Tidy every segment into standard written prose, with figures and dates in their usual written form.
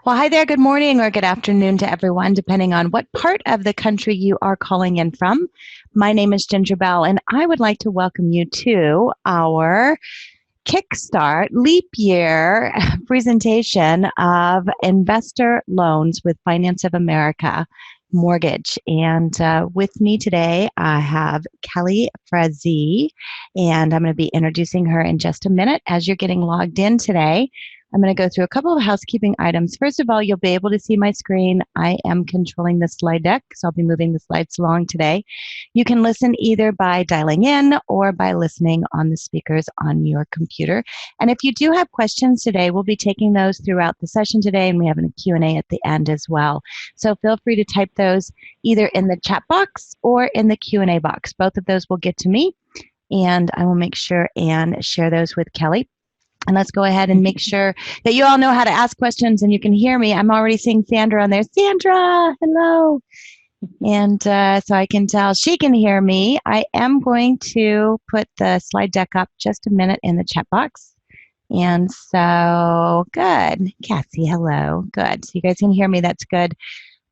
Well, hi there. Good morning or good afternoon to everyone, depending on what part of the country you are calling in from. My name is Ginger Bell, and I would like to welcome you to our Kickstart Leap Year presentation of investor loans with Finance of America Mortgage. And with me today, I have Kelly Frazee, and I'm going to be introducing her in just a minute. As you're getting logged in today, I'm going to go through a couple of housekeeping items. First of all, you'll be able to see my screen. I am controlling the slide deck, so I'll be moving the slides along today. You can listen either by dialing in or by listening on the speakers on your computer. And if you do have questions today, we'll be taking those throughout the session today, and we have a Q&A at the end as well. So feel free to type those either in the chat box or in the Q&A box. Both of those will get to me, and I will make sure and share those with Kelly. And let's go ahead and make sure that you all know how to ask questions and you can hear me. I'm already seeing Sandra on there. Sandra, hello. And so I can tell she can hear me. I am going to put the slide deck up just a minute in the chat box. And so, good. Cassie, hello. Good. So you guys can hear me. That's good.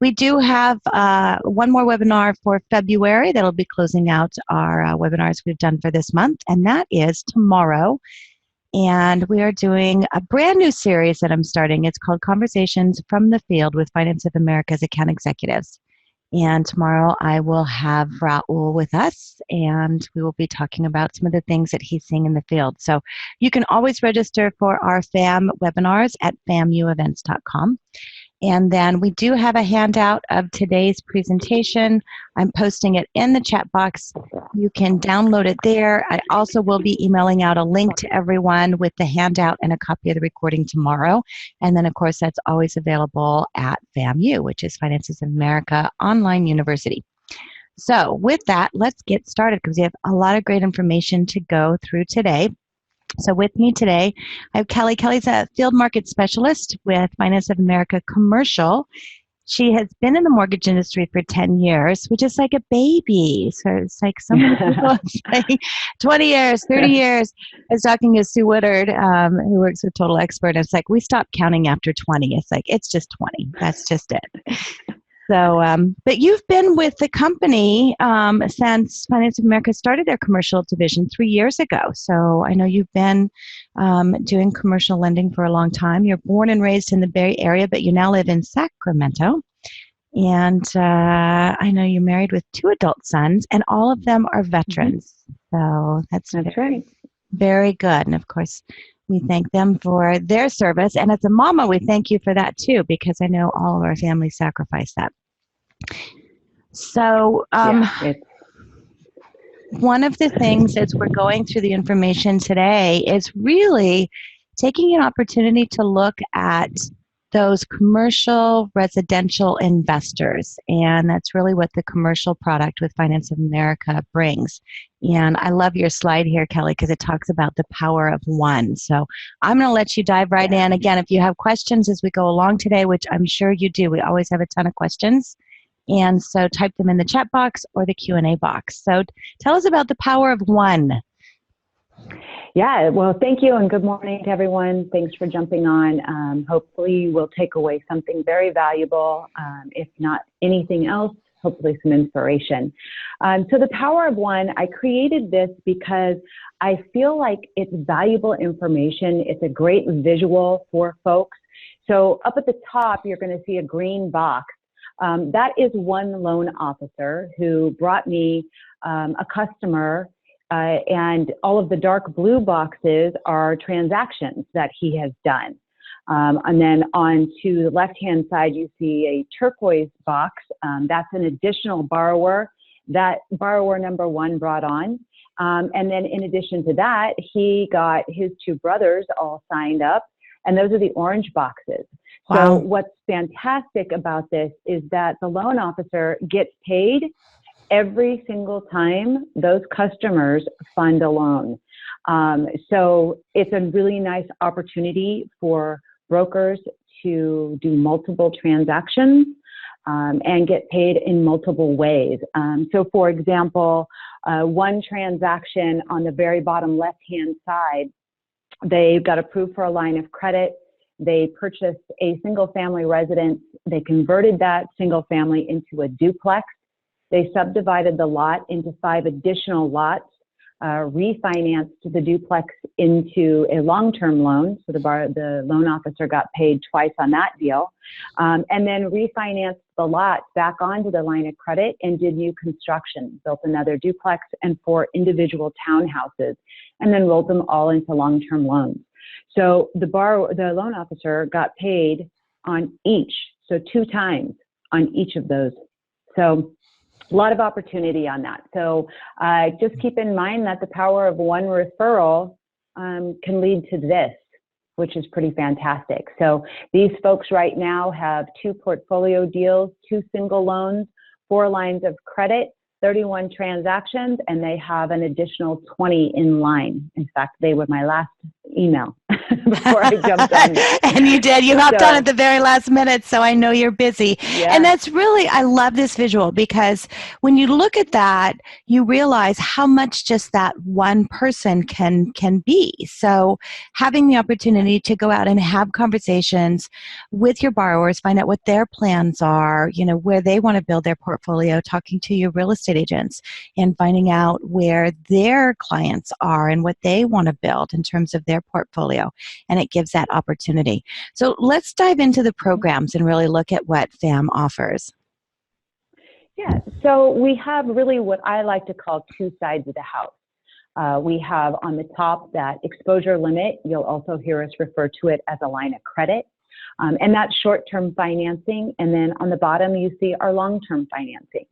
We do have one more webinar for February that'll be closing out our webinars we've done for this month. And that is tomorrow. And we are doing a brand new series that I'm starting. It's called Conversations from the Field with Finance of America's Account Executives. And tomorrow I will have Raul with us, and we will be talking about some of the things that he's seeing in the field. So you can always register for our FAM webinars at famuevents.com. And then we do have a handout of today's presentation. I'm posting it in the chat box. You can download it there. I also will be emailing out a link to everyone with the handout and a copy of the recording tomorrow. And then, of course, that's always available at FAMU, which is Finances of America Online University. So with that, let's get started because we have a lot of great information to go through today. So with me today, I have Kelly. Kelly's a field market specialist with Finance of America Commercial. She has been in the mortgage industry for 10 years, which is like a baby. So it's like so many people say 20 years, 30 years. I was talking to Sue Woodard, who works with Total Expert. It's like we stopped counting after 20. It's like, it's just 20. That's just it. So, but you've been with the company since Finance of America started their commercial division 3 years ago. So I know you've been doing commercial lending for a long time. You're born and raised in the Bay Area, but you now live in Sacramento. And I know you're married with 2 adult sons, and all of them are veterans. So that's right. Very good. And of course, we thank them for their service. And as a mama, we thank you for that too, because I know all of our families sacrifice that. So one of the things as we're going through the information today is really taking an opportunity to look at those commercial residential investors. And that's really what the commercial product with Finance of America brings. And I love your slide here, Kelly, because it talks about the power of one. So I'm going to let you dive right in. Again, if you have questions as we go along today, which I'm sure you do, we always have a ton of questions. And so type them in the chat box or the Q&A box. So tell us about the power of one. Yeah, well, thank you and good morning to everyone. Thanks for jumping on. Hopefully you will take away something very valuable. If not anything else, hopefully some inspiration. So the power of one, I created this because I feel like it's valuable information. It's a great visual for folks. So up at the top, you're going to see a green box. That is one loan officer who brought me a customer, and all of the dark blue boxes are transactions that he has done. And then on to the left-hand side, you see a turquoise box. That's an additional borrower that borrower number 1 brought on. And then in addition to that, he got his 2 brothers all signed up, and those are the orange boxes. Wow. So what's fantastic about this is that the loan officer gets paid every single time those customers fund a loan. So it's a really nice opportunity for brokers to do multiple transactions and get paid in multiple ways. So for example, one transaction on the very bottom left-hand side, they got approved for a line of credit. They purchased a single family residence. They converted that single family into a duplex. They subdivided the lot into 5 additional lots, refinanced the duplex into a long-term loan. So the loan officer got paid twice on that deal, and then refinanced the lot back onto the line of credit and did new construction, built another duplex and 4 individual townhouses, and then rolled them all into long-term loans. So the loan officer got paid on each, so 2 times on each of those. So a lot of opportunity on that. So just keep in mind that the power of one referral can lead to this, which is pretty fantastic. So these folks right now have 2 portfolio deals, 2 single loans, 4 lines of credit, 31 transactions, and they have an additional 20 in line. In fact, they were my last email before I jumped on this. And you did. You hopped on at the very last minute, so I know you're busy. Yeah. And that's really, I love this visual, because when you look at that, you realize how much just that one person can be. So having the opportunity to go out and have conversations with your borrowers, find out what their plans are, you know, where they want to build their portfolio, talking to your real estate agents and finding out where their clients are and what they want to build in terms of their portfolio. And it gives that opportunity. So let's dive into the programs and really look at what FAM offers. Yeah, so we have really what I like to call 2 sides of the house. We have on the top that exposure limit. You'll also hear us refer to it as a line of credit. And that's short-term financing. And then on the bottom, you see our long-term financing.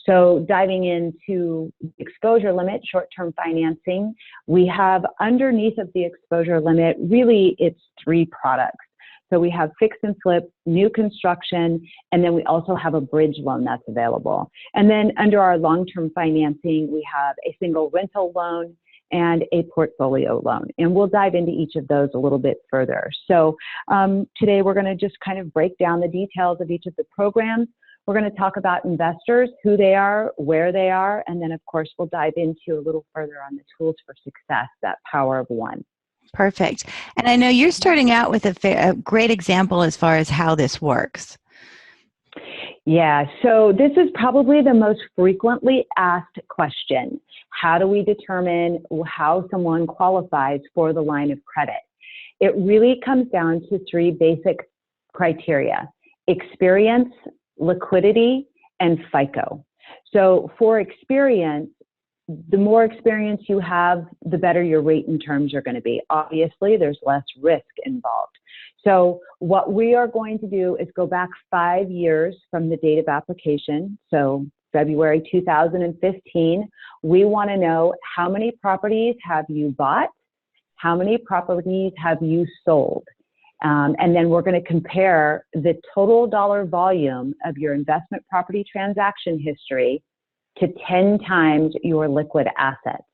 So diving into exposure limit, short-term financing, we have underneath of the exposure limit, really it's 3 products. So we have fix and flip, new construction, and then we also have a bridge loan that's available. And then under our long-term financing, we have a single rental loan and a portfolio loan. And we'll dive into each of those a little bit further. So today we're gonna just kind of break down the details of each of the programs. We're gonna talk about investors, who they are, where they are, and then of course we'll dive into a little further on the tools for success, that power of one. Perfect. And I know you're starting out with a great example as far as how this works. Yeah, so this is probably the most frequently asked question. How do we determine how someone qualifies for the line of credit? It really comes down to 3 basic criteria: experience, liquidity, and FICO. So for experience, the more experience you have, the better your rate and terms are going to be. Obviously, there's less risk involved. So what we are going to do is go back 5 years from the date of application. So February 2015, we want to know how many properties have you bought, how many properties have you sold, and then we're going to compare the total dollar volume of your investment property transaction history to 10 times your liquid assets.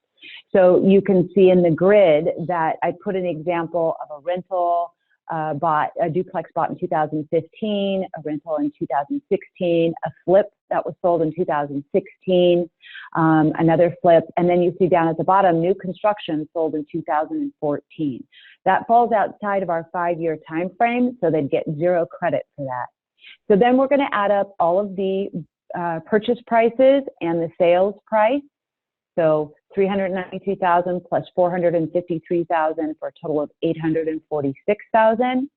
So you can see in the grid that I put an example of a rental a duplex bought in 2015, a rental in 2016, a flip that was sold in 2016, another flip, and then you see down at the bottom, new construction sold in 2014. That falls outside of our 5-year time frame, so they'd get 0 credit for that. So then we're going to add up all of the purchase prices and the sales price. So $392,000 plus $453,000 for a total of $846,000.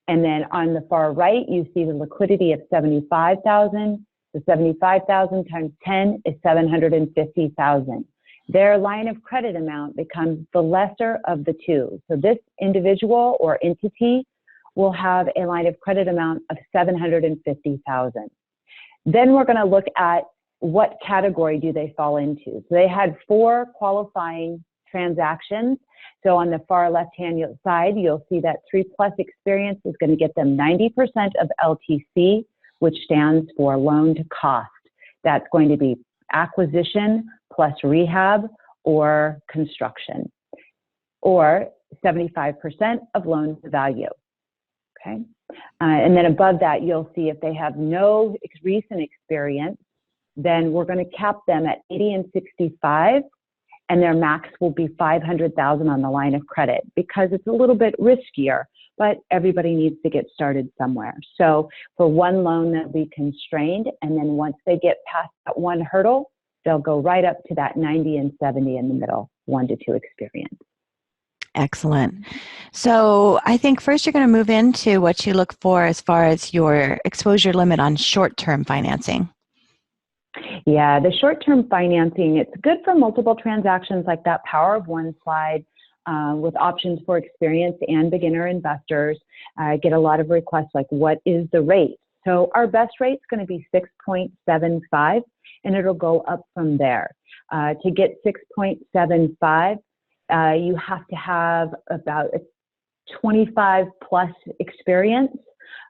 And then on the far right, you see the liquidity of $75,000. The $75,000 times 10 is $750,000. Their line of credit amount becomes the lesser of the 2. So this individual or entity will have a line of credit amount of $750,000. Then we're going to look at what category do they fall into. So they had 4 qualifying transactions. So on the far left-hand side, you'll see that 3+ experience is going to get them 90% of LTC, which stands for loan to cost. That's going to be acquisition plus rehab or construction, or 75% of loan to value. Okay. And then above that, you'll see if they have no recent experience, then we're going to cap them at 80 and 65, and their max will be $500,000 on the line of credit because it's a little bit riskier. but everybody needs to get started somewhere. So for one loan, they'll be constrained, and then once they get past that one hurdle, they'll go right up to that 90 and 70 in the middle, 1 to 2 experience. Excellent. So I think first you're going to move into what you look for as far as your exposure limit on short-term financing. Yeah, the short-term financing, it's good for multiple transactions like that Power of One slide with options for experienced and beginner investors. I get a lot of requests like, what is the rate? So our best rate is going to be 6.75, and it'll go up from there. To get 6.75, you have to have about a 25 plus experience,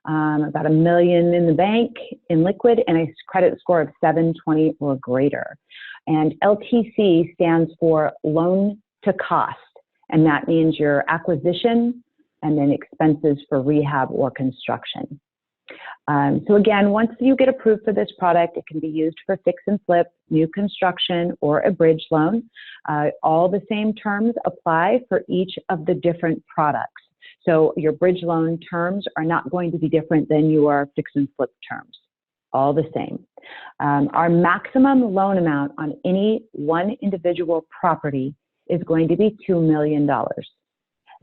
about $1 million in the bank in liquid, and a credit score of 720 or greater. And LTC stands for loan to cost, and that means your acquisition and then expenses for rehab or construction. So again, once you get approved for this product, it can be used for fix and flip, new construction, or a bridge loan. All the same terms apply for each of the different products. So your bridge loan terms are not going to be different than your fix and flip terms, all the same. Our maximum loan amount on any one individual property is going to be $2 million.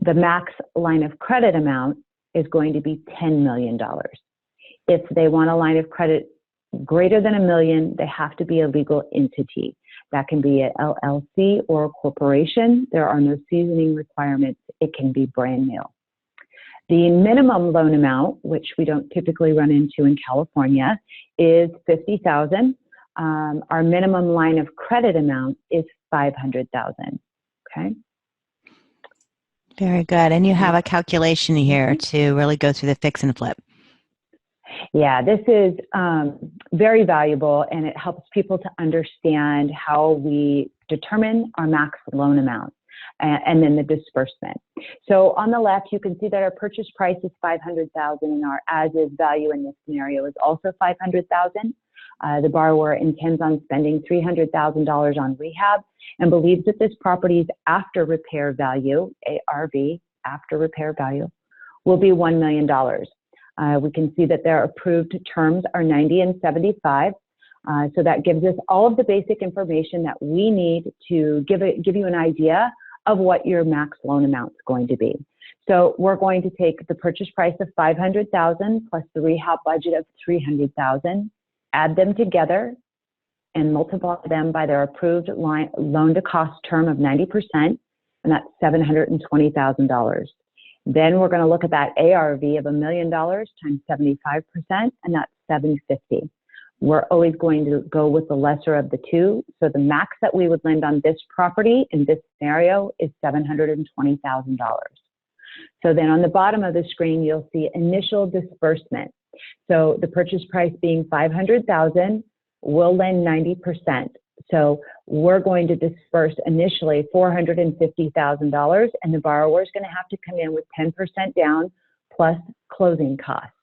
The max line of credit amount is going to be $10 million. If they want a line of credit greater than $1 million, they have to be a legal entity. That can be an LLC or a corporation. There are no seasoning requirements. It can be brand new. The minimum loan amount, which we don't typically run into in California, is $50,000. Our minimum line of credit amount is $500,000. Okay. Very good. And you have a calculation here to really go through the fix and flip. Yeah, this is very valuable, and it helps people to understand how we determine our max loan amount and then the disbursement. So on the left, you can see that our purchase price is $500,000 and our as-is value in this scenario is also $500,000. The borrower intends on spending $300,000 on rehab and believes that this property's after repair value, ARV, after repair value, will be $1 million. We can see that their approved terms are 90 and 75. So that gives us all of the basic information that we need to give you an idea of what your max loan amount is going to be. So we're going to take the purchase price of $500,000 plus the rehab budget of $300,000, add them together, and multiply them by their approved loan to cost term of 90%, and that's $720,000. Then we're going to look at that ARV of $1 million times 75%, and that's $750,000. We're always going to go with the lesser of the two. So the max that we would lend on this property in this scenario is $720,000. So then on the bottom of the screen, you'll see initial disbursement. So the purchase price being $500,000, we'll lend 90%. So we're going to disperse initially $450,000, and the borrower is going to have to come in with 10% down plus closing costs.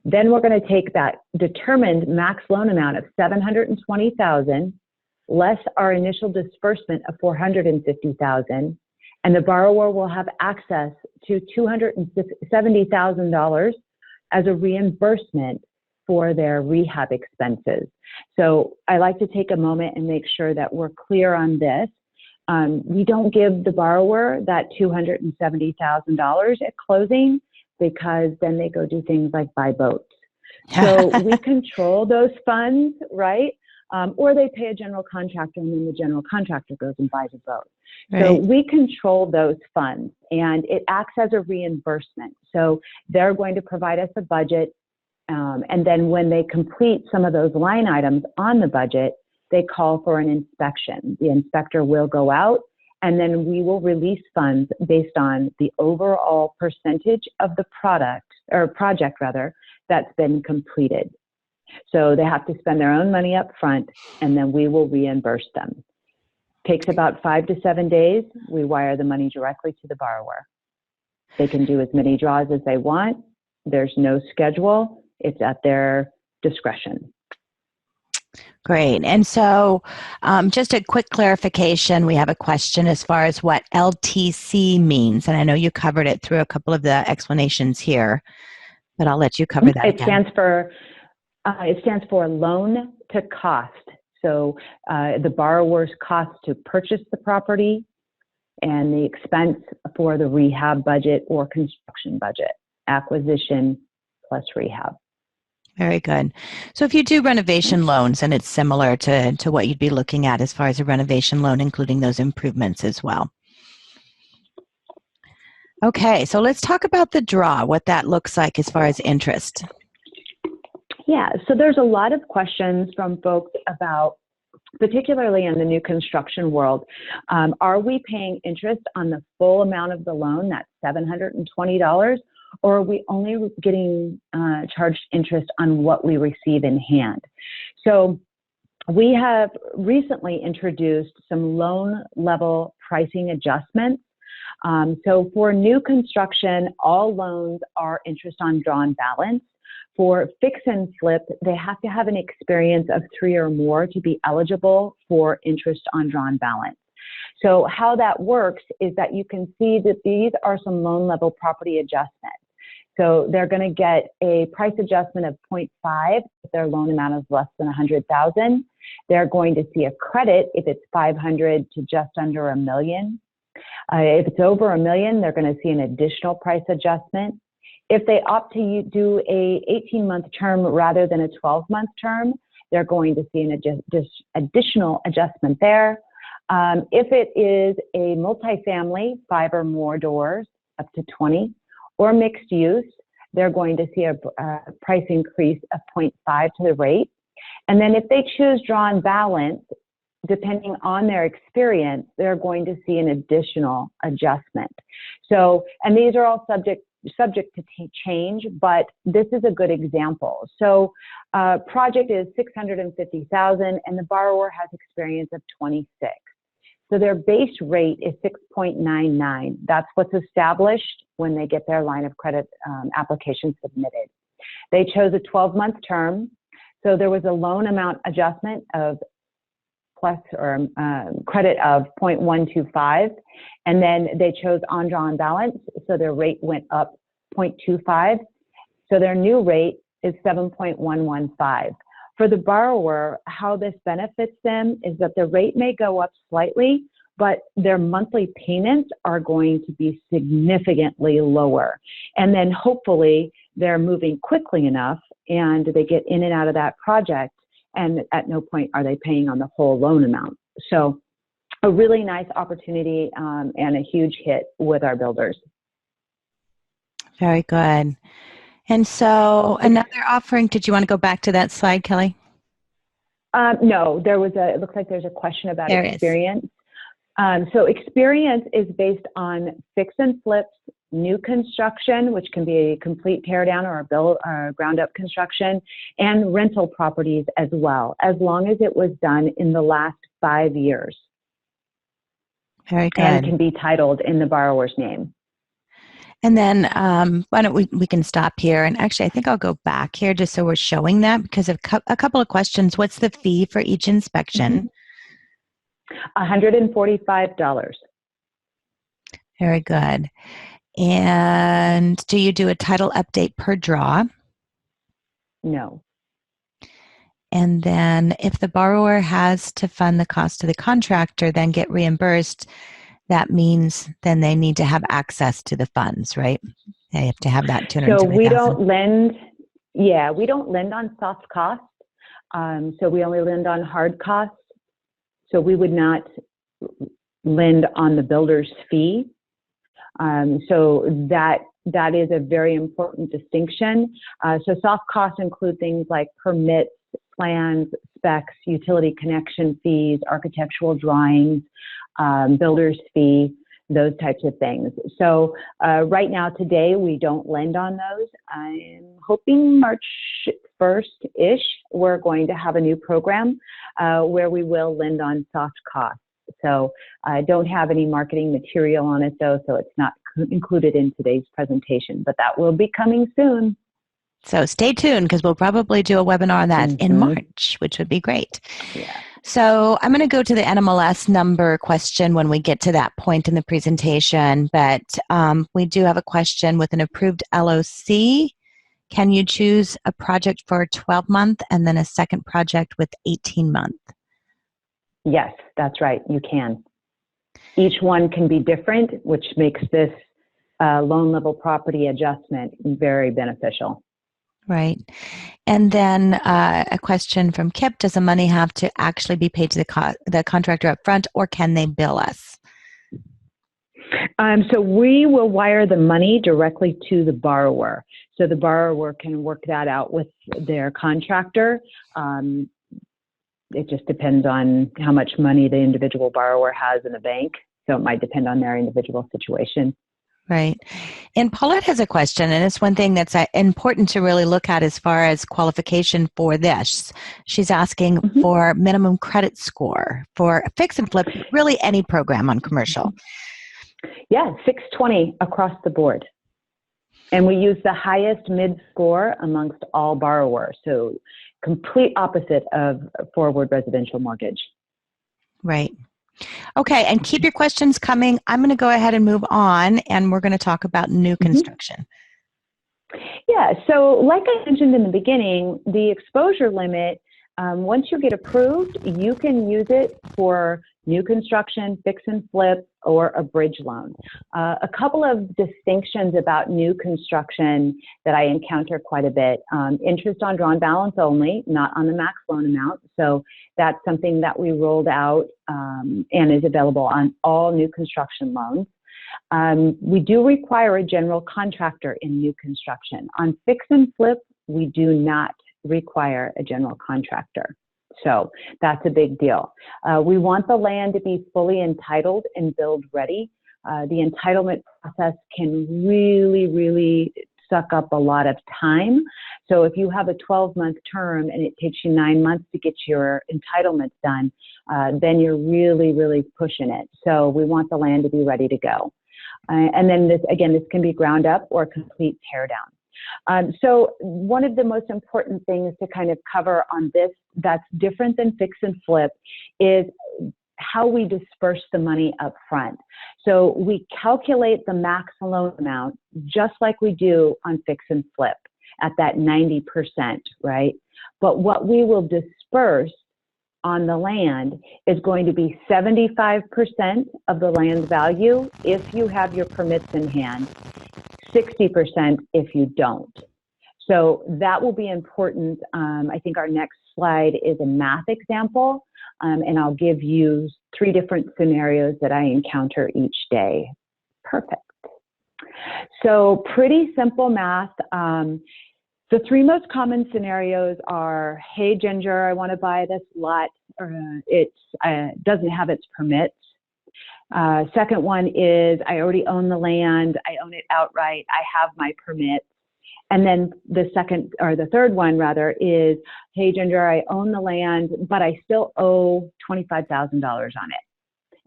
Then we're going to take that determined max loan amount of $720,000 less our initial disbursement of $450,000, and the borrower will have access to $270,000 as a reimbursement for their rehab expenses. So I like to take a moment and make sure that we're clear on this. We don't give the borrower that $270,000 at closing, because then they go do things like buy boats. So we control those funds, right? Or they pay a general contractor, and then the general contractor goes and buys a boat. Right. So we control those funds, and it acts as a reimbursement. So they're going to provide us a budget, and then when they complete some of those line items on the budget, they call for an inspection. The inspector will go out, and then we will release funds based on the overall percentage of the project that's been completed. So they have to spend their own money up front, and then we will reimburse them. Takes about 5 to 7 days. We wire the money directly to the borrower. They can do as many draws as they want. There's no schedule. It's at their discretion. Great. And so just a quick clarification, we have a question as far as what LTC means. And I know you covered it through a couple of the explanations here, but I'll let you cover that again. It stands for loan to cost. So the borrower's cost to purchase the property and the expense for the rehab budget or construction budget, acquisition plus rehab. Very good. So if you do renovation loans, and it's similar to what you'd be looking at as far as a renovation loan, including those improvements as well. Okay, so let's talk about the draw, what that looks like as far as interest. Yeah, so there's a lot of questions from folks about, particularly in the new construction world, are we paying interest on the full amount of the loan, that's $720, or are we only getting charged interest on what we receive in hand? So we have recently introduced some loan level pricing adjustments. So for new construction, all loans are interest on drawn balance. For fix and flip, they have to have an experience of 3 or more to be eligible for interest on drawn balance. So how that works is that you can see that these are some loan level property adjustments. So they're going to get a price adjustment of 0.5 if their loan amount is less than 100,000. They're going to see a credit if it's 500 to just under $1 million. If it's over $1 million, they're going to see an additional price adjustment. If they opt to do a 18-month term rather than a 12-month term, they're going to see an additional adjustment there. If it is a multifamily, 5 or more doors, up to 20, or mixed use, they're going to see a price increase of 0.5 to the rate. And then if they choose drawn balance, depending on their experience, they're going to see an additional adjustment. So, and these are all subject to change, but this is a good example. So project is $650,000 and the borrower has experience of 26. So their base rate is 6.99. That's what's established when they get their line of credit application submitted. They chose a 12-month term. So there was a loan amount adjustment of plus or credit of 0.125. And then they chose on-drawn balance. So their rate went up 0.25. So their new rate is 7.115. For the borrower, how this benefits them is that the rate may go up slightly, but their monthly payments are going to be significantly lower. And then hopefully they're moving quickly enough and they get in and out of that project, and at no point are they paying on the whole loan amount. So a really nice opportunity and a huge hit with our builders. Very good. And so another offering, did you want to go back to that slide, Kelly? No, it looks like there's a question about experience. So experience is based on fix and flips, new construction, which can be a complete tear down or a ground up construction, and rental properties as well, as long as it was done in the last 5 years. Very good. And can be titled in the borrower's name. And then why don't we can stop here. And actually, I think I'll go back here just so we're showing that, because of a couple of questions. What's the fee for each inspection? $145. Very good. And do you do a title update per draw? No. And then if the borrower has to fund the cost of the contractor, then get reimbursed, that means then they need to have access to the funds, right? They have to have that $270,000. So we don't lend, we don't lend on soft costs. So we only lend on hard costs. So we would not lend on the builder's fee. So that is a very important distinction. So soft costs include things like permits, plans, specs, utility connection fees, architectural drawings, builder's fee, those types of things. So right now, today, we don't lend on those. I'm hoping March 1st-ish, we're going to have a new program where we will lend on soft costs. So I don't have any marketing material on it, though, so it's not included in today's presentation, but that will be coming soon. So stay tuned because we'll probably do a webinar on that in Mm-hmm. March, which would be great. Yeah. So I'm going to go to the NMLS number question when we get to that point in the presentation, but we do have a question with an approved LOC. Can you choose a project for 12-month and then a second project with 18-month? Yes, that's right. You can. Each one can be different, which makes this loan level property adjustment very beneficial. Right. And then a question from Kip, does the money have to actually be paid to the contractor up front, or can they bill us? So we will wire the money directly to the borrower. So the borrower can work that out with their contractor. It just depends on how much money the individual borrower has in the bank. So it might depend on their individual situation. Right. And Paulette has a question, and it's one thing that's important to really look at as far as qualification for this. She's asking for minimum credit score for fix and flip, really any program on commercial. Yeah, 620 across the board. And we use the highest mid score amongst all borrowers. So complete opposite of forward residential mortgage. Right. Okay, and keep your questions coming. I'm going to go ahead and move on, and we're going to talk about new construction. Yeah, so like I mentioned in the beginning, the exposure limit, once you get approved, you can use it for new construction, fix and flip, or a bridge loan. A couple of distinctions about new construction that I encounter quite a bit. Interest on drawn balance only, not on the max loan amount. So that's something that we rolled out and is available on all new construction loans. We do require a general contractor in new construction. On fix and flip, we do not require a general contractor. So that's a big deal. We want the land to be fully entitled and build ready. The entitlement process can really suck up a lot of time. So if you have a 12-month term and it takes you 9 months to get your entitlements done, then you're really pushing it. So we want the land to be ready to go. And then this can be ground up or complete tear down. So one of the most important things to kind of cover on this that's different than fix and flip is how we disperse the money up front. So we calculate the max loan amount just like we do on fix and flip at that 90%, right? But what we will disperse on the land is going to be 75% of the land value if you have your permits in hand, 60% if you don't. So that will be important. I think our next slide is a math example, and I'll give you 3 different scenarios that I encounter each day. Perfect. So pretty simple math. The 3 most common scenarios are, hey, Ginger, I want to buy this lot. It doesn't have its permits. Second one is, I already own the land. I own it outright. I have my permits. And then the third one rather is, hey, Ginger, I own the land, but I still owe $25,000 on it.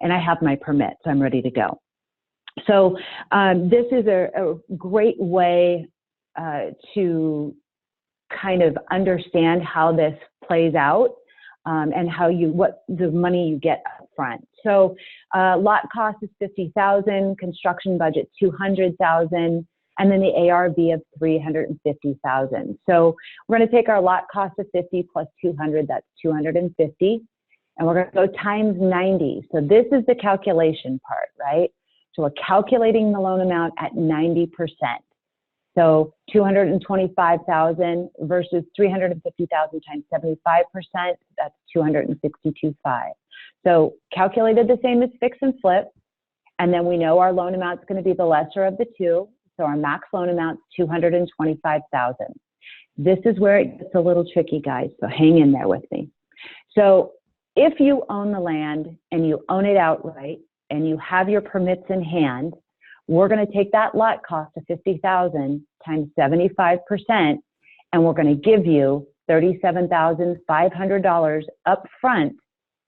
And I have my permits. So I'm ready to go. So this is a great way to kind of understand how this plays out and what the money you get up front. So lot cost is $50,000, construction budget $200,000, and then the ARV of $350,000. So we're going to take our lot cost of 50 plus 200, that's 250, and we're going to go times 90. So this is the calculation part, right? So we're calculating the loan amount at 90%. So 225,000 versus 350,000 times 75%, that's 262,500. So calculated the same as fix and flip, and then we know our loan amount is going to be the lesser of the two. So our max loan amount is 225,000. This is where it gets a little tricky, guys. So hang in there with me. So if you own the land and you own it outright and you have your permits in hand, we're going to take that lot cost of $50,000 times 75%, and we're going to give you $37,500 up front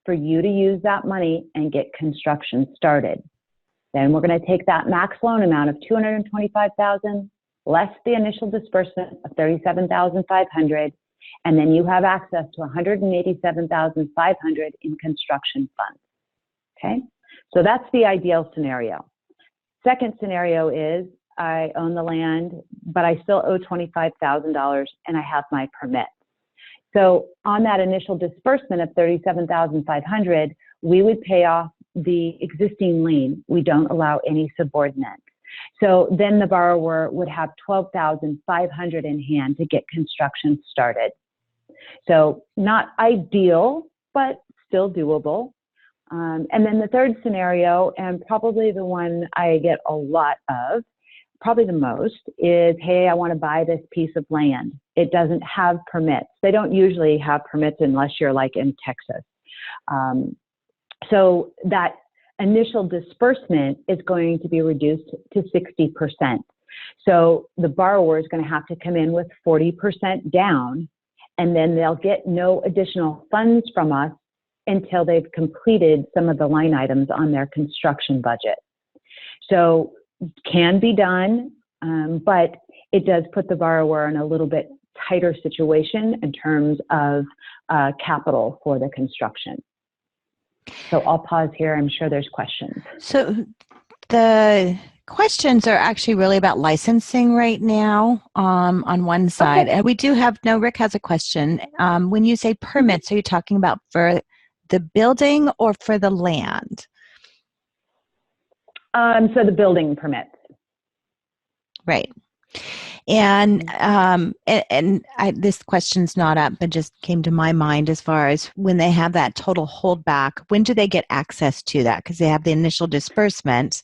for you to use that money and get construction started. Then we're going to take that max loan amount of $225,000 less the initial disbursement of $37,500, and then you have access to $187,500 in construction funds. Okay, so that's the ideal scenario. Second scenario is I own the land, but I still owe $25,000 and I have my permit. So on that initial disbursement of $37,500, we would pay off the existing lien. We don't allow any subordinates. So then the borrower would have $12,500 in hand to get construction started. So not ideal, but still doable. And then the third scenario, and probably the one I get a lot of, probably the most, is, hey, I want to buy this piece of land. It doesn't have permits. They don't usually have permits unless you're like in Texas. So that initial disbursement is going to be reduced to 60%. So the borrower is going to have to come in with 40% down, and then they'll get no additional funds from us until they've completed some of the line items on their construction budget. So can be done, but it does put the borrower in a little bit tighter situation in terms of capital for the construction. So I'll pause here. I'm sure there's questions. So the questions are actually really about licensing right now on one side. Okay. And we do have, no, Rick has a question. When you say permits, are you talking about for the building or for the land? So the building permits. Right. And this question's not up, but just came to my mind as far as when they have that total holdback, when do they get access to that? Because they have the initial disbursement,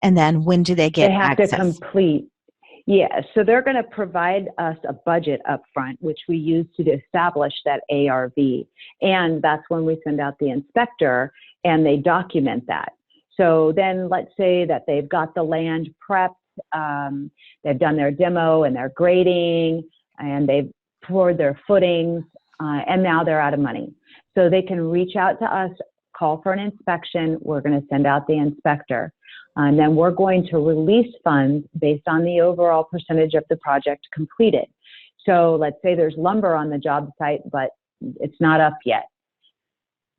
and then when do they get access? They have to complete. Yeah, so they're going to provide us a budget up front, which we use to establish that ARV. And that's when we send out the inspector and they document that. So then let's say that they've got the land prepped, they've done their demo and their grading, and they've poured their footings, and now they're out of money. So they can reach out to us, call for an inspection. We're going to send out the inspector. And then we're going to release funds based on the overall percentage of the project completed. So let's say there's lumber on the job site, but it's not up yet.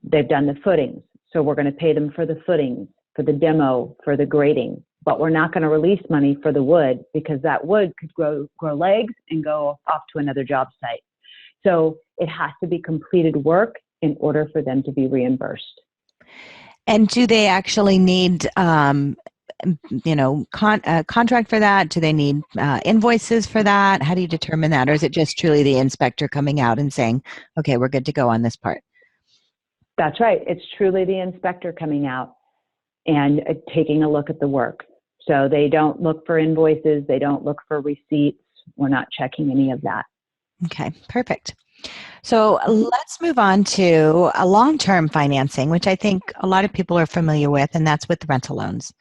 They've done the footings. So we're going to pay them for the footings, for the demo, for the grading. But we're not going to release money for the wood because that wood could grow legs and go off to another job site. So it has to be completed work in order for them to be reimbursed. And do they actually need, contract for that? Do they need invoices for that? How do you determine that? Or is it just truly the inspector coming out and saying, okay, we're good to go on this part? That's right. It's truly the inspector coming out and taking a look at the work. So they don't look for invoices. They don't look for receipts. We're not checking any of that. Okay, perfect. So let's move on to a long-term financing, which I think a lot of people are familiar with, and that's with rental loans.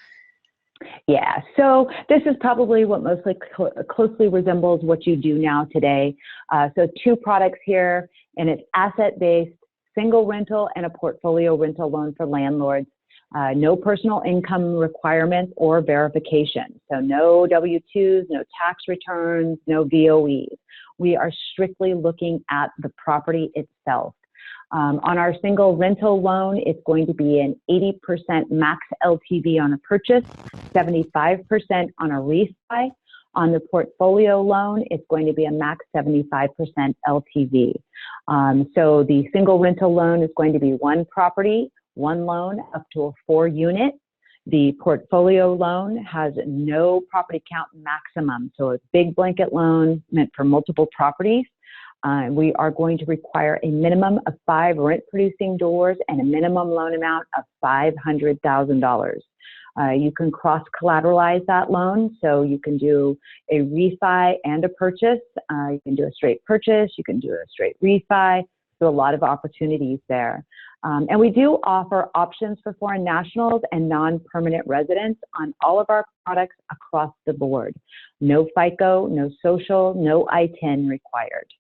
Yeah, so this is probably what mostly closely resembles what you do now today. So two products here, and it's asset-based, single rental, and a portfolio rental loan for landlords. No personal income requirements or verification. So no W-2s, no tax returns, no VOEs. We are strictly looking at the property itself. On our single rental loan, it's going to be an 80% max LTV on a purchase, 75% on a refi. On the portfolio loan, it's going to be a max 75% LTV. So the single rental loan is going to be one property, one loan up to a 4-unit. The portfolio loan has no property count maximum, so it's big blanket loan meant for multiple properties. We are going to require a minimum of 5 rent-producing doors and a minimum loan amount of $500,000. You can cross-collateralize that loan, so you can do a refi and a purchase. You can do a straight purchase. You can do a straight refi. So a lot of opportunities there. And we do offer options for foreign nationals and non-permanent residents on all of our products across the board. No FICO, no social, no I-10 required.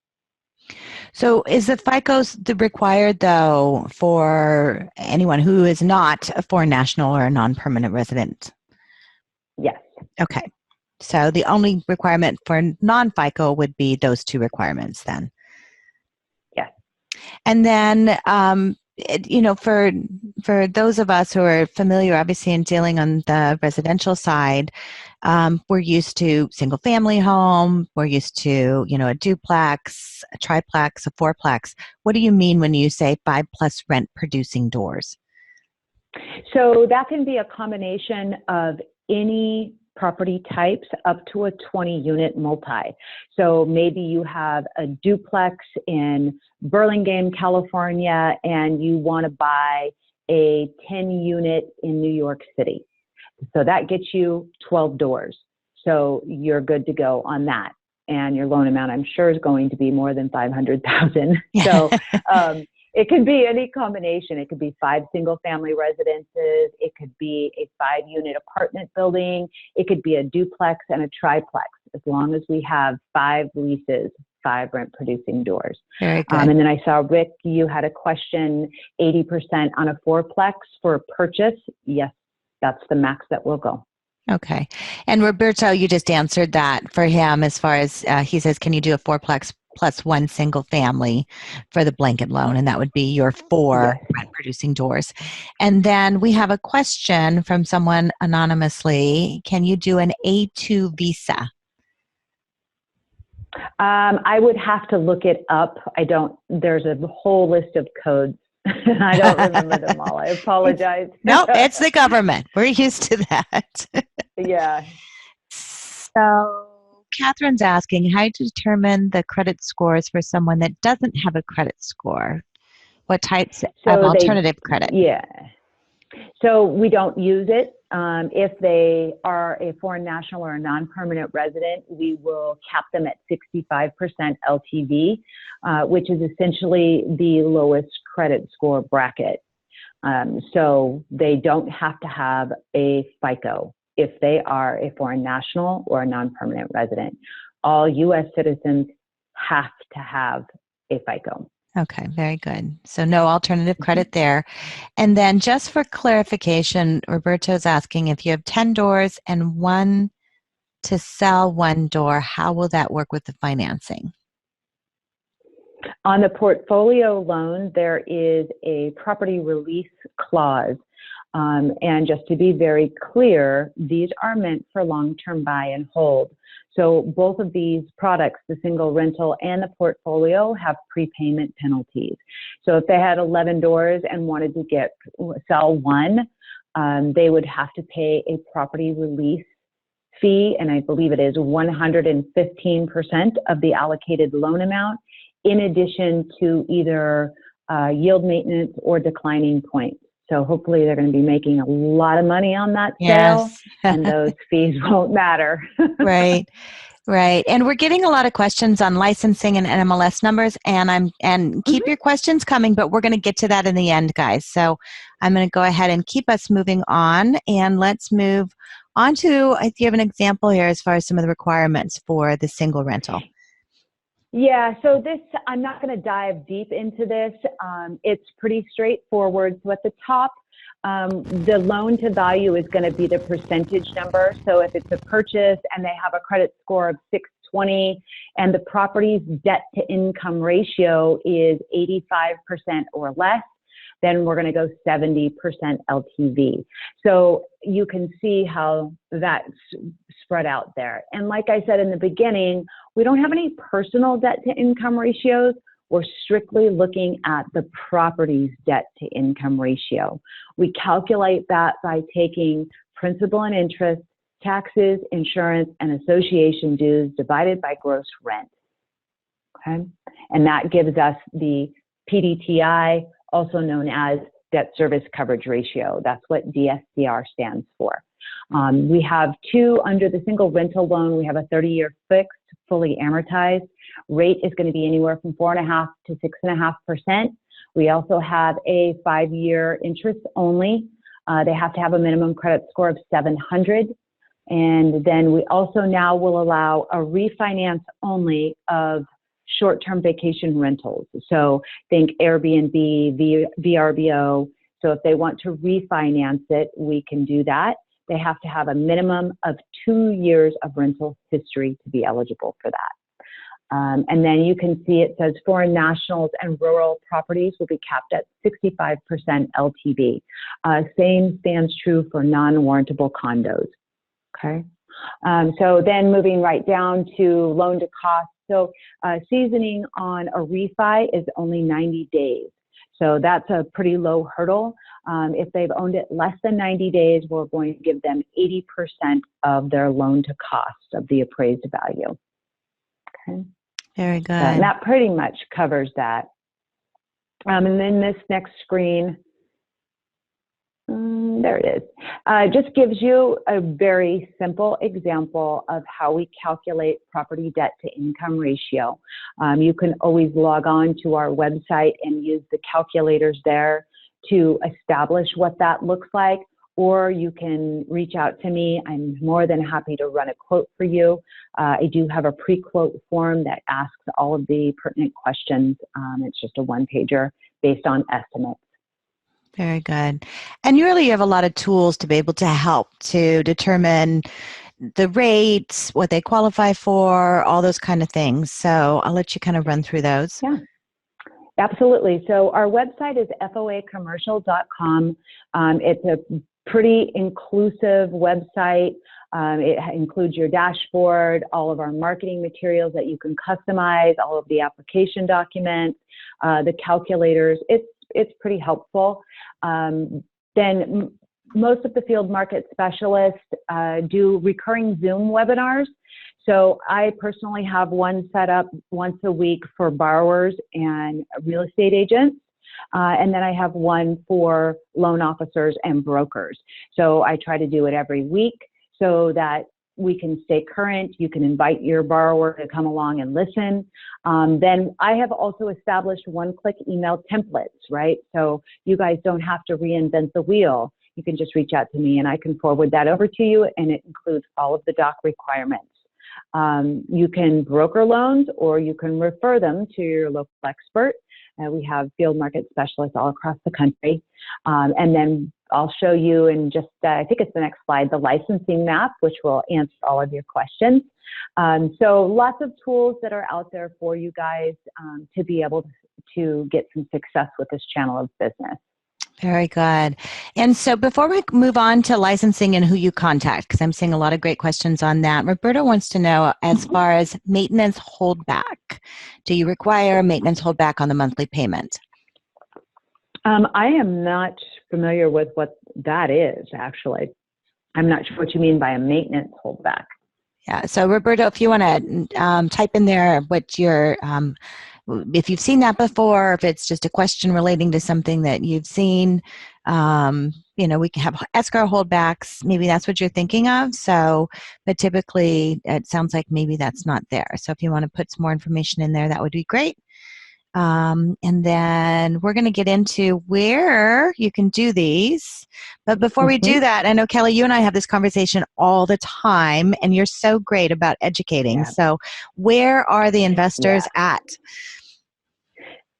So is the FICO required, though, for anyone who is not a foreign national or a non-permanent resident? Yes. Okay. So the only requirement for non-FICO would be those two requirements then. Yes. And then, for those of us who are familiar, obviously, in dealing on the residential side, we're used to single family home, we're used to, a duplex, a triplex, a fourplex. What do you mean when you say 5+ rent producing doors? So that can be a combination of any property types up to a 20-unit multi. So maybe you have a duplex in Burlingame, California, and you want to buy a 10-unit in New York City. So that gets you 12 doors. So you're good to go on that. And your loan amount, I'm sure, is going to be more than $500,000. So it could be any combination. It could be 5 single-family residences. It could be a 5-unit apartment building. It could be a duplex and a triplex, as long as we have 5 leases, 5 rent-producing doors. Very good. And then I saw, Rick, you had a question, 80% on a fourplex for a purchase. Yes, that's the max that will go. Okay. And Roberto, you just answered that for him as far as he says, can you do a fourplex plus 1 single family for the blanket loan? And that would be your 4 Yes. rent producing doors. And then we have a question from someone anonymously. Can you do an A2 visa? I would have to look it up. There's a whole list of codes. I don't remember them all. I apologize. No, it's the government. We're used to that. Yeah. So Catherine's asking how to determine the credit scores for someone that doesn't have a credit score. What types of alternative credit? Yeah. So we don't use it. If they are a foreign national or a non-permanent resident, we will cap them at 65% LTV, which is essentially the lowest credit score bracket. So they don't have to have a FICO if they are a foreign national or a non-permanent resident. All U.S. citizens have to have a FICO. Okay, very good. So no alternative credit there. And then just for clarification, Roberto's asking if you have 10 doors and one to sell 1 door, how will that work with the financing? On the portfolio loan, there is a property release clause. And just to be very clear, these are meant for long-term buy and hold. So both of these products, the single rental and the portfolio, have prepayment penalties. So if they had 11 doors and wanted to sell 1, they would have to pay a property release fee, and I believe it is 115% of the allocated loan amount, in addition to either yield maintenance or declining points. So hopefully they're going to be making a lot of money on that sale, and those fees won't matter. Right. Right. And we're getting a lot of questions on licensing and NMLS numbers, and keep your questions coming, but we're going to get to that in the end, guys. So I'm going to go ahead and keep us moving on, and let's move on to, do you have an example here as far as some of the requirements for the single rental? Yeah, so I'm not going to dive deep into this. It's pretty straightforward. So at the top, the loan to value is going to be the percentage number. So if it's a purchase and they have a credit score of 620 and the property's debt to income ratio is 85% or less, then we're going to go 70% LTV. So you can see how that's spread out there. And like I said in the beginning, we don't have any personal debt to income ratios. We're strictly looking at the property's debt to income ratio. We calculate that by taking principal and interest, taxes, insurance, and association dues divided by gross rent. Okay? And that gives us the PDTI, also known as debt service coverage ratio. That's what DSCR stands for. We have 2 under the single rental loan. We have a 30-year fixed, fully amortized. Rate is going to be anywhere from 4.5% to 6.5%. We also have a 5-year interest only. They have to have a minimum credit score of 700. And then we also now will allow a refinance only of short-term vacation rentals. So think Airbnb, VRBO. So if they want to refinance it, we can do that. They have to have a minimum of 2 years of rental history to be eligible for that. And then you can see it says foreign nationals and rural properties will be capped at 65% LTV. Same stands true for non-warrantable condos. Okay. So then moving right down to loan to cost. So seasoning on a refi is only 90 days. So that's a pretty low hurdle. If they've owned it less than 90 days, we're going to give them 80% of their loan to cost of the appraised value. Okay. Very good. And that pretty much covers that. And then this next screen, there it is, just gives you a very simple example of how we calculate property debt to income ratio. You can always log on to our website and use the calculators there to establish what that looks like, or you can reach out to me. I'm more than happy to run a quote for you. I do have a pre-quote form that asks all of the pertinent questions. It's just a one-pager based on estimates. Very good. And you really have a lot of tools to be able to help to determine the rates, what they qualify for, all those kind of things. So I'll let you kind of run through those. Yeah. Absolutely. So our website is foacommercial.com. It's a pretty inclusive website. It includes your dashboard, all of our marketing materials that you can customize, all of the application documents, the calculators. It's pretty helpful. Then most of the field market specialists do recurring Zoom webinars. So I personally have one set up once a week for borrowers and real estate agents. And then I have one for loan officers and brokers. So I try to do it every week so that we can stay current. You can invite your borrower to come along and listen. Then I have also established one-click email templates, right? So you guys don't have to reinvent the wheel. You can just reach out to me and I can forward that over to you, and it includes all of the doc requirements. You can broker loans or you can refer them to your local expert. We have field market specialists all across the country. And then I'll show you in just, I think it's the next slide, the licensing map, which will answer all of your questions. So lots of tools that are out there for you guys to be able to get some success with this channel of business. Very good. And so before we move on to licensing and who you contact, because I'm seeing a lot of great questions on that, Roberta wants to know as far as maintenance holdback. Do you require a maintenance holdback on the monthly payment? I am not familiar with what that is, actually. I'm not sure what you mean by a maintenance holdback. Yeah, so Roberta, if you want to type in there what your if you've seen that before, if it's just a question relating to something that you've seen, we can have escrow holdbacks. Maybe that's what you're thinking of. So, but typically it sounds like maybe that's not there. So if you want to put some more information in there, that would be great. And then we're going to get into where you can do these. But before we do that, I know, Kelly, you and I have this conversation all the time, and you're so great about educating. Yeah. So where are the investors at?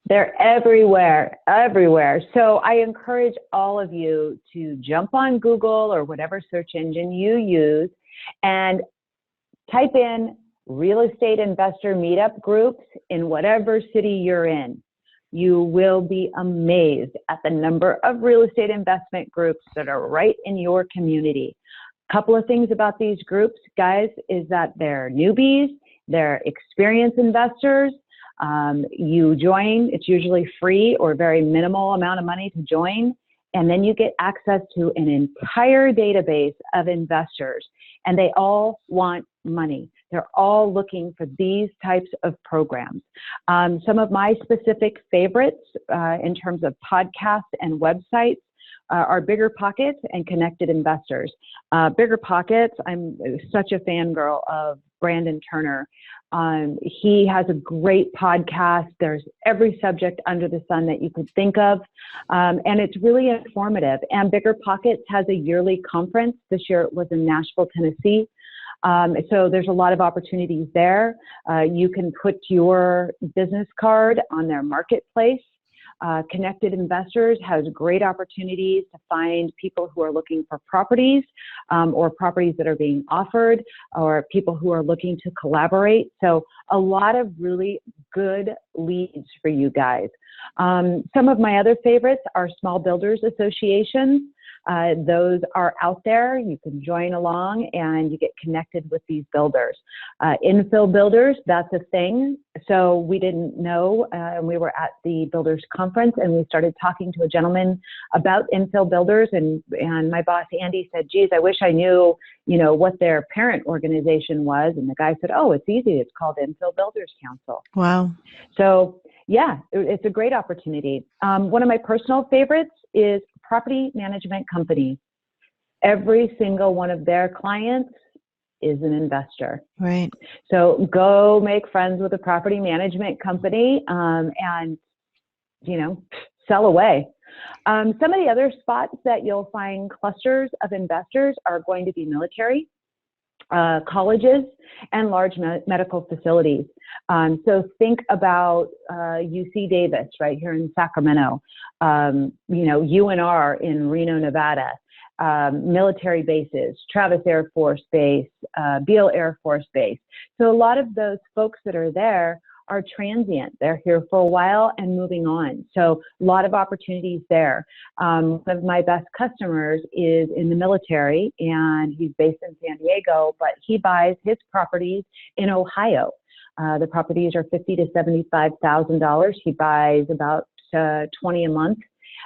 They're everywhere, everywhere. So I encourage all of you to jump on Google or whatever search engine you use and type in real estate investor meetup groups in whatever city you're in. You will be amazed at the number of real estate investment groups that are right in your community. A couple of things about these groups, guys, is that they're newbies, they're experienced investors. You join, it's usually free or very minimal amount of money to join. And then you get access to an entire database of investors, and they all want money. They're all looking for these types of programs. Some of my specific favorites in terms of podcasts and websites are Bigger Pockets and Connected Investors. Bigger Pockets, I'm such a fangirl of Brandon Turner. He has a great podcast. There's every subject under the sun that you could think of. And it's really informative. And Bigger Pockets has a yearly conference. This year it was in Nashville, Tennessee. So there's a lot of opportunities there. You can put your business card on their marketplace. Connected Investors has great opportunities to find people who are looking for properties or properties that are being offered or people who are looking to collaborate. So a lot of really good leads for you guys. Some of my other favorites are small builders associations. Those are out there. You can join along and you get connected with these builders. Infill builders, that's a thing. So we didn't know, and we were at the builders conference and we started talking to a gentleman about infill builders, and my boss Andy said, geez, I wish I knew, what their parent organization was. And the guy said, oh, it's easy. It's called Infill Builders Council. Wow. So yeah, it's a great opportunity. One of my personal favorites is property management companies. Every single one of their clients is an investor. Right. So go make friends with a property management company and, sell away. Some of the other spots that you'll find clusters of investors are going to be military, colleges, and large medical facilities. So think about UC Davis right here in Sacramento, UNR in Reno, Nevada, military bases, Travis Air Force Base, Beale Air Force Base. So a lot of those folks that are there are transient. They're here for a while and moving on. So a lot of opportunities there. One of my best customers is in the military, and he's based in San Diego, but he buys his properties in Ohio. The properties are $50,000 to $75,000. He buys about 20 a month,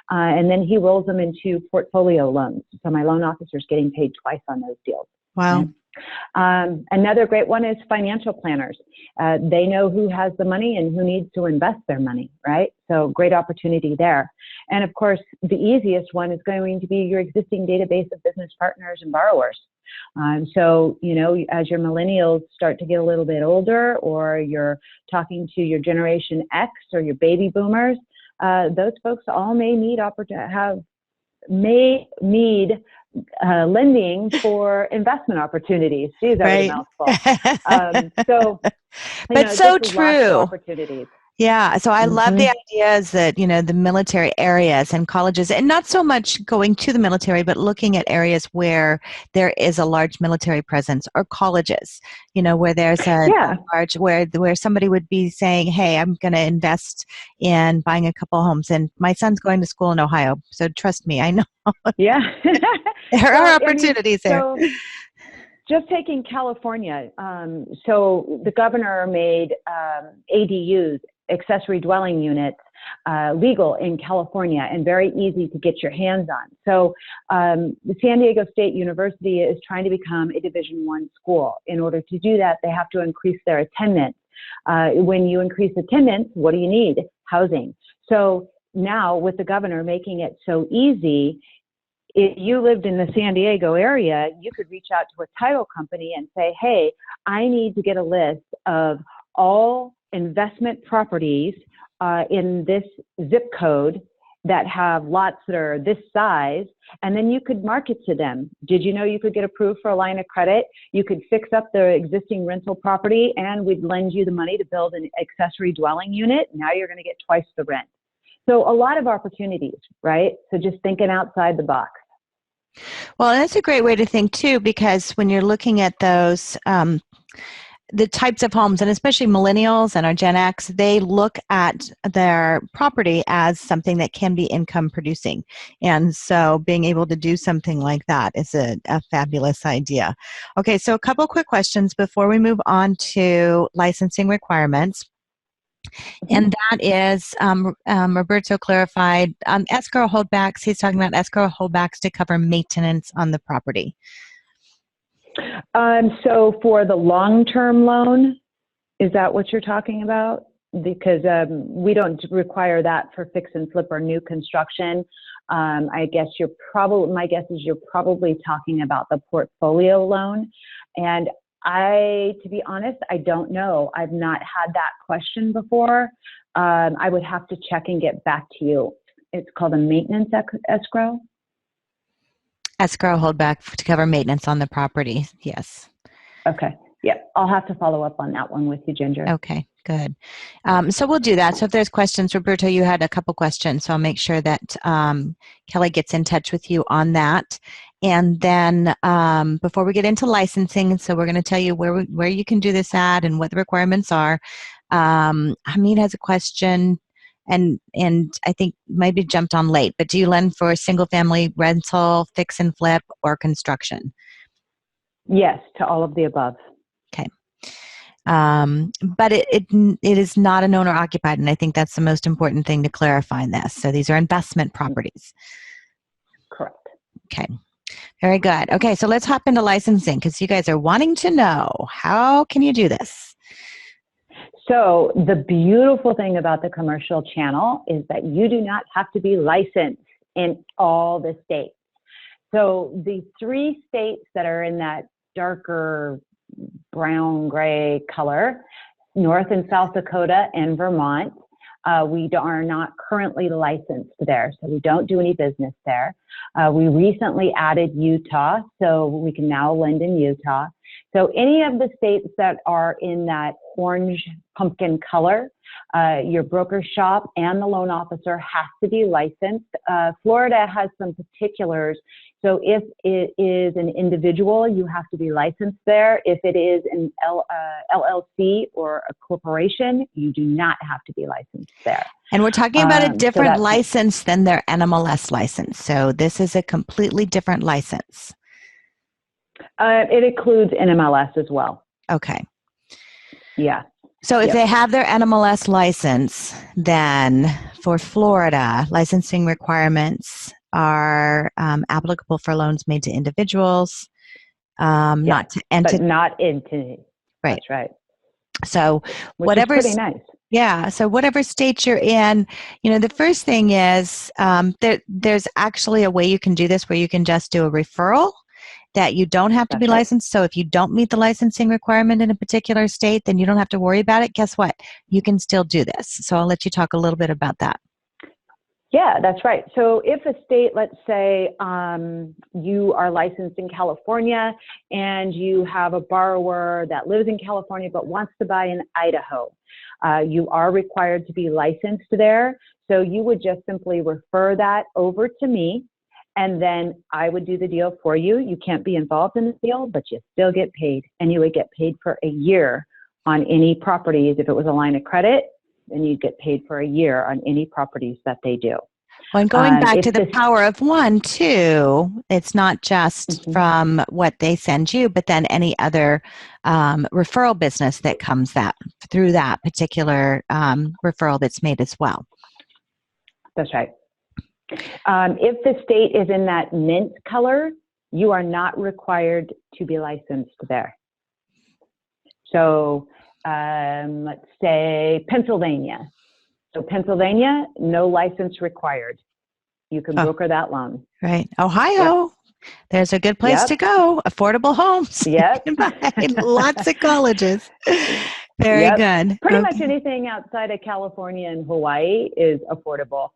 and then he rolls them into portfolio loans. So my loan officer is getting paid twice on those deals. Wow. Okay? Another great one is financial planners. They know who has the money and who needs to invest their money, right? So great opportunity there. And of course, the easiest one is going to be your existing database of business partners and borrowers. So, as your millennials start to get a little bit older, or you're talking to your Generation X or your baby boomers, those folks all may need lending for investment opportunities. Geez, that was a mouthful. But so true. Opportunities. Yeah. So I love the ideas that, the military areas and colleges, and not so much going to the military, but looking at areas where there is a large military presence, or colleges, where there's a large, where somebody would be saying, hey, I'm going to invest in buying a couple homes. And my son's going to school in Ohio. So trust me, I know. Yeah. There are opportunities there. So, just taking California, so the governor made ADUs, accessory dwelling units, legal in California and very easy to get your hands on. So the San Diego State University is trying to become a Division I school. In order to do that, they have to increase their attendance. When you increase attendance, what do you need? Housing. So now with the governor making it so easy, if you lived in the San Diego area, you could reach out to a title company and say, hey, I need to get a list of all investment properties in this zip code that have lots that are this size, and then you could market to them. Did you know you could get approved for a line of credit? You could fix up the existing rental property, and we'd lend you the money to build an accessory dwelling unit. Now you're going to get twice the rent. So a lot of opportunities, right? So just thinking outside the box. Well, that's a great way to think too, because when you're looking at those, the types of homes, and especially millennials and our Gen X, they look at their property as something that can be income producing. And so being able to do something like that is a fabulous idea. Okay, so a couple quick questions before we move on to licensing requirements. And that is, Roberto clarified, escrow holdbacks. He's talking about escrow holdbacks to cover maintenance on the property. So for the long-term loan, is that what you're talking about? Because we don't require that for fix and flip or new construction. I guess my guess is you're probably talking about the portfolio loan. And to be honest, I don't know. I've not had that question before. I would have to check and get back to you. It's called a maintenance escrow. Escrow holdback to cover maintenance on the property, yes. Okay. Yep. I'll have to follow up on that one with you, Ginger. Okay, good. So we'll do that. So if there's questions, Roberto, you had a couple questions, so I'll make sure that Kelly gets in touch with you on that. And then before we get into licensing, so we're going to tell you where you can do this at and what the requirements are. Hamid has a question, and I think maybe jumped on late, but do you lend for single family rental, fix and flip, or construction? Yes, to all of the above. Okay. But it is not an owner occupied, and I think that's the most important thing to clarify in this. So these are investment properties. Correct. Okay. Very good. Okay, so let's hop into licensing because you guys are wanting to know, how can you do this? So the beautiful thing about the commercial channel is that you do not have to be licensed in all the states. So the 3 states that are in that darker brown gray color, North and South Dakota and Vermont, we are not currently licensed there, so we don't do any business there. We recently added Utah, so we can now lend in Utah. So any of the states that are in that orange pumpkin color, your broker shop and the loan officer has to be licensed. Florida has some particulars. So if it is an individual, you have to be licensed there. If it is an LLC or a corporation, you do not have to be licensed there. And we're talking about a different license than their NMLS license. So this is a completely different license. It includes NMLS as well. Okay. Yeah. So if they have their NMLS license, then for Florida, licensing requirements are applicable for loans made to individuals, not to entities. But not entities. Right. That's right. So whatever. Which is pretty nice. Yeah. So whatever state you're in, the first thing is there's actually a way you can do this where you can just do a referral that you don't have to be licensed. So if you don't meet the licensing requirement in a particular state, then you don't have to worry about it. Guess what? You can still do this. So I'll let you talk a little bit about that. Yeah, that's right. So if a state, let's say you are licensed in California and you have a borrower that lives in California but wants to buy in Idaho, you are required to be licensed there. So you would just simply refer that over to me, and then I would do the deal for you. You can't be involved in the deal, but you still get paid, and you would get paid for a year on any properties. If it was a line of credit, then you'd get paid for a year on any properties that they do. Well, and going back to the power of one, too, it's not just from what they send you, but then any other referral business that comes through that particular referral that's made as well. That's right. If the state is in that mint color, you are not required to be licensed there. So let's say Pennsylvania. So Pennsylvania, no license required. You can broker that loan. Right. Ohio, yep. There's a good place to go. Affordable homes. Yep. Lots of colleges. Very good. Pretty much anything outside of California and Hawaii is affordable.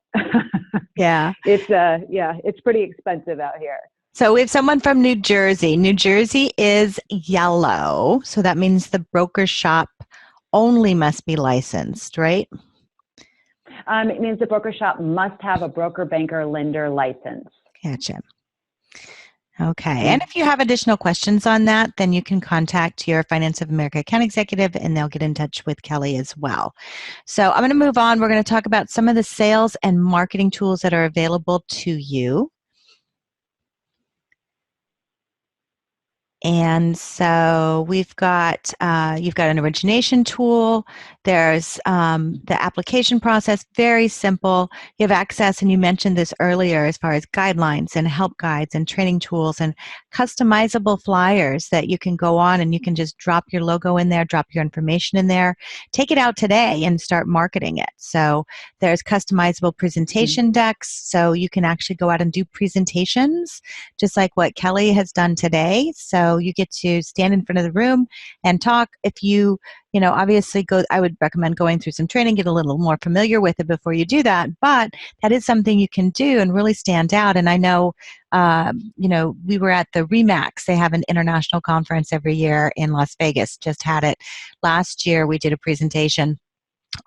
Yeah. It's pretty expensive out here. So we have someone from New Jersey. New Jersey is yellow. So that means the broker shop only must be licensed, right? It means the broker shop must have a broker, banker, lender license. Gotcha. Okay. And if you have additional questions on that, then you can contact your Finance of America account executive and they'll get in touch with Kelly as well. So I'm going to move on. We're going to talk about some of the sales and marketing tools that are available to you. And so we've got, you've got an origination tool. There's the application process, very simple. You have access, and you mentioned this earlier, as far as guidelines and help guides and training tools and customizable flyers that you can go on and you can just drop your logo in there, drop your information in there, take it out today and start marketing it. So there's customizable presentation decks, so you can actually go out and do presentations, just like what Kelly has done today. So So you get to stand in front of the room and talk. If you, obviously I would recommend going through some training, get a little more familiar with it before you do that. But that is something you can do and really stand out. And I know, we were at the REMAX. They have an international conference every year in Las Vegas. Just had it last year. We did a presentation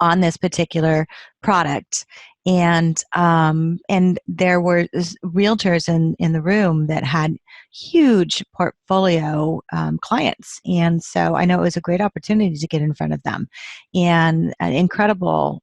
on this particular product, and there were realtors in the room that had huge portfolio clients, and so I know it was a great opportunity to get in front of them, and an incredible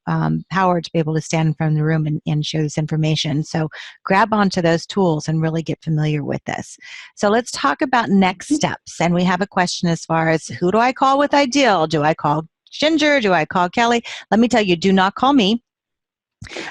power to be able to stand in front of the room and share this information. So grab onto those tools and really get familiar with this. So let's talk about next steps, and we have a question as far as, who do I call with Ideal? Do I call Ginger? Do I call Kelly? Let me tell you, do not call me.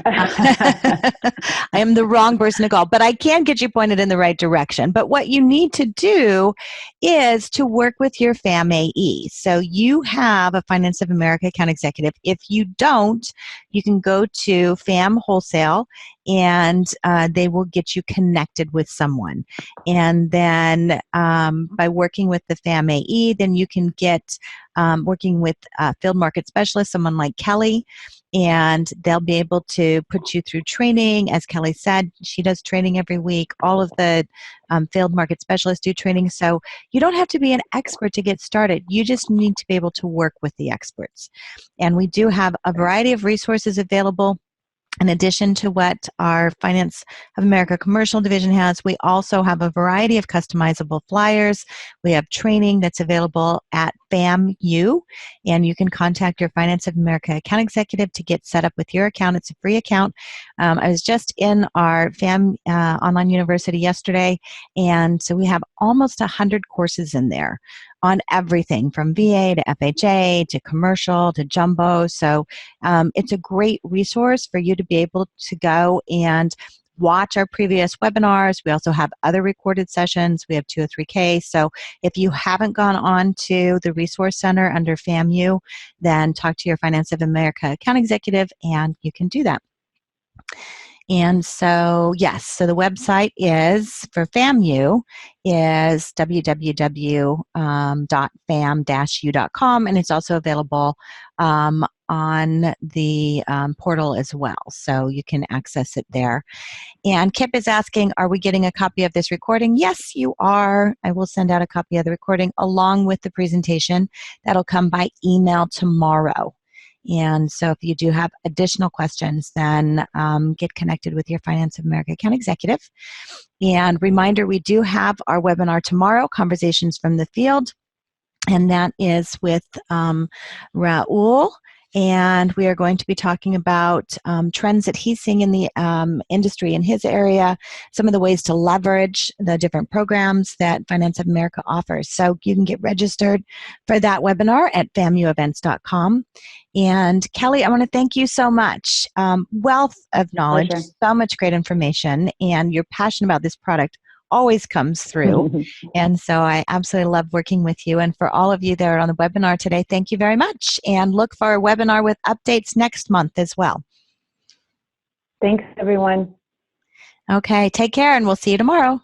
I am the wrong person to call, but I can get you pointed in the right direction. But what you need to do is to work with your FAM-AE. So you have a Finance of America account executive. If you don't, you can go to FAM Wholesale, and they will get you connected with someone. And then by working with the FAM-AE, then you can get working with a field market specialist, someone like Kelly, and they'll be able to put you through training. As Kelly said, she does training every week. All of the field market specialists do training. So you don't have to be an expert to get started. You just need to be able to work with the experts. And we do have a variety of resources available. In addition to what our Finance of America commercial division has, we also have a variety of customizable flyers. We have training that's available at FAMU, and you can contact your Finance of America account executive to get set up with your account. It's a free account. I was just in our FAM online university yesterday, and so we have almost 100 courses in there on everything from VA to FHA to commercial to jumbo. So it's a great resource for you to be able to go and watch our previous webinars. We also have other recorded sessions. We have 203K. So if you haven't gone on to the Resource Center under FAMU, then talk to your Finance of America account executive, and you can do that. And so, yes, so the website is for FAMU is www.fam-u.com, and it's also available on the portal as well. So you can access it there. And Kip is asking, are we getting a copy of this recording? Yes, you are. I will send out a copy of the recording along with the presentation. That'll come by email tomorrow. And so if you do have additional questions, then get connected with your Finance of America account executive. And reminder, we do have our webinar tomorrow, Conversations from the Field, and that is with Raul. And we are going to be talking about trends that he's seeing in the industry in his area, some of the ways to leverage the different programs that Finance of America offers. So you can get registered for that webinar at famuevents.com. And Kelly, I want to thank you so much. Wealth of knowledge, Pleasure. so much great information, and your passion about this product always comes through. And so I absolutely love working with you. And for all of you that are on the webinar today, thank you very much. And look for a webinar with updates next month as well. Thanks, everyone. Okay, take care, and we'll see you tomorrow.